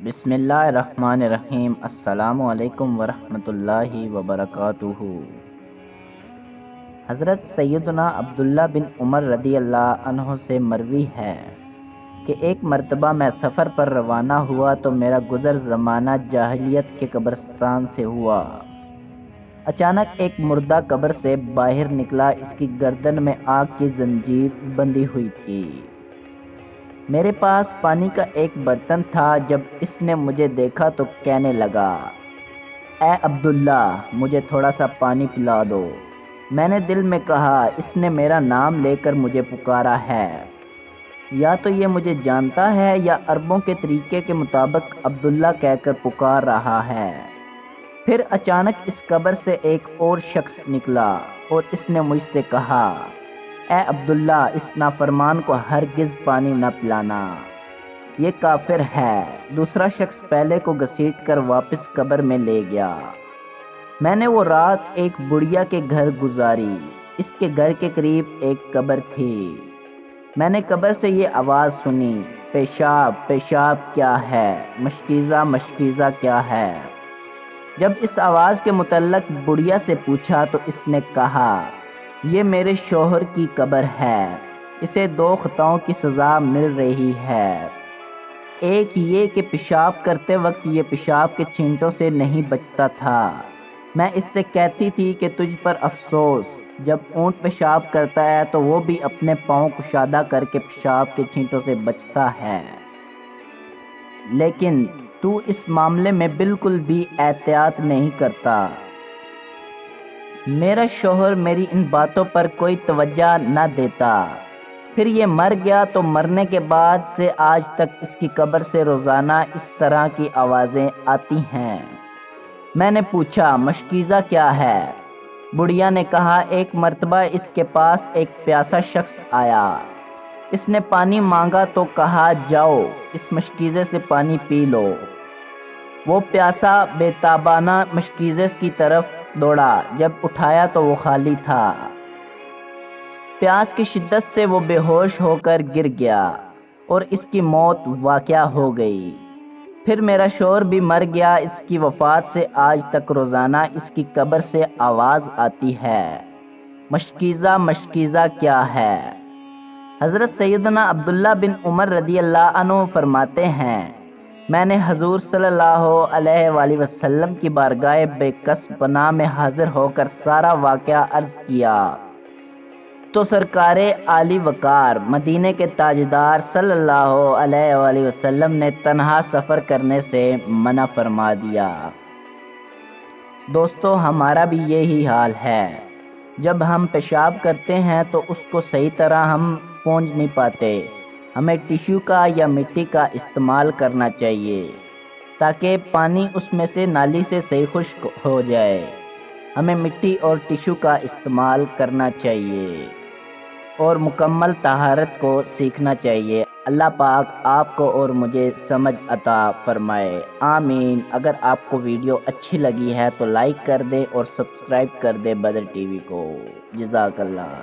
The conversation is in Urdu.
بسم اللہ الرحمن الرحیم۔ السلام علیکم ورحمۃ اللہ وبرکاتہ۔ حضرت سیدنا عبداللہ بن عمر رضی اللہ عنہ سے مروی ہے کہ ایک مرتبہ میں سفر پر روانہ ہوا تو میرا گزر زمانہ جاہلیت کے قبرستان سے ہوا۔ اچانک ایک مردہ قبر سے باہر نکلا، اس کی گردن میں آگ کی زنجیر بندھی ہوئی تھی۔ میرے پاس پانی کا ایک برتن تھا۔ جب اس نے مجھے دیکھا تو کہنے لگا، اے عبداللہ، مجھے تھوڑا سا پانی پلا دو۔ میں نے دل میں کہا، اس نے میرا نام لے کر مجھے پکارا ہے، یا تو یہ مجھے جانتا ہے یا عربوں کے طریقے کے مطابق عبداللہ کہہ کر پکار رہا ہے۔ پھر اچانک اس قبر سے ایک اور شخص نکلا اور اس نے مجھ سے کہا، اے عبداللہ، اس نافرمان کو ہرگز پانی نہ پلانا، یہ کافر ہے۔ دوسرا شخص پہلے کو گھسیٹ کر واپس قبر میں لے گیا۔ میں نے وہ رات ایک بڑھیا کے گھر گزاری۔ اس کے گھر کے قریب ایک قبر تھی۔ میں نے قبر سے یہ آواز سنی، پیشاب پیشاب کیا ہے، مشکیزہ مشکیزہ کیا ہے۔ جب اس آواز کے متعلق بڑھیا سے پوچھا تو اس نے کہا، یہ میرے شوہر کی قبر ہے، اسے 2 خطاؤں کی سزا مل رہی ہے۔ ایک یہ کہ پیشاب کرتے وقت یہ پیشاب کے چھینٹوں سے نہیں بچتا تھا۔ میں اس سے کہتی تھی کہ تجھ پر افسوس، جب اونٹ پیشاب کرتا ہے تو وہ بھی اپنے پاؤں کشادہ کر کے پیشاب کے چھینٹوں سے بچتا ہے، لیکن تو اس معاملے میں بالکل بھی احتیاط نہیں کرتا۔ میرا شوہر میری ان باتوں پر کوئی توجہ نہ دیتا۔ پھر یہ مر گیا تو مرنے کے بعد سے آج تک اس کی قبر سے روزانہ اس طرح کی آوازیں آتی ہیں۔ میں نے پوچھا، مشکیزہ کیا ہے؟ بڑھیا نے کہا، ایک مرتبہ اس کے پاس ایک پیاسا شخص آیا۔ اس نے پانی مانگا تو کہا، جاؤ اس مشکیزے سے پانی پی لو۔ وہ پیاسا بے تابانہ مشکیزے کی طرف دوڑا۔ جب اٹھایا تو وہ خالی تھا۔ پیاس کی شدت سے وہ بے ہوش ہو کر گر گیا اور اس کی موت واقع ہو گئی۔ پھر میرا شوہر بھی مر گیا۔ اس کی وفات سے آج تک روزانہ اس کی قبر سے آواز آتی ہے، مشکیزہ مشکیزہ کیا ہے۔ حضرت سیدنا عبداللہ بن عمر رضی اللہ عنہ فرماتے ہیں، میں نے حضور صلی اللہ علیہ وآلہ وسلم کی بارگاہ بے کس پناہ میں حاضر ہو کر سارا واقعہ عرض کیا تو سرکار عالی وقار مدینہ کے تاجدار صلی اللہ علیہ وآلہ وسلم نے تنہا سفر کرنے سے منع فرما دیا۔ دوستو، ہمارا بھی یہی حال ہے۔ جب ہم پیشاب کرتے ہیں تو اس کو صحیح طرح ہم پونجھ نہیں پاتے۔ ہمیں ٹیشو کا یا مٹی کا استعمال کرنا چاہیے تاکہ پانی اس میں سے نالی سے صحیح خشک ہو جائے۔ ہمیں مٹی اور ٹیشو کا استعمال کرنا چاہیے اور مکمل طہارت کو سیکھنا چاہیے۔ اللہ پاک آپ کو اور مجھے سمجھ عطا فرمائے، آمین۔ اگر آپ کو ویڈیو اچھی لگی ہے تو لائک کر دیں اور سبسکرائب کر دیں بدر ٹی وی کو۔ جزاک اللہ۔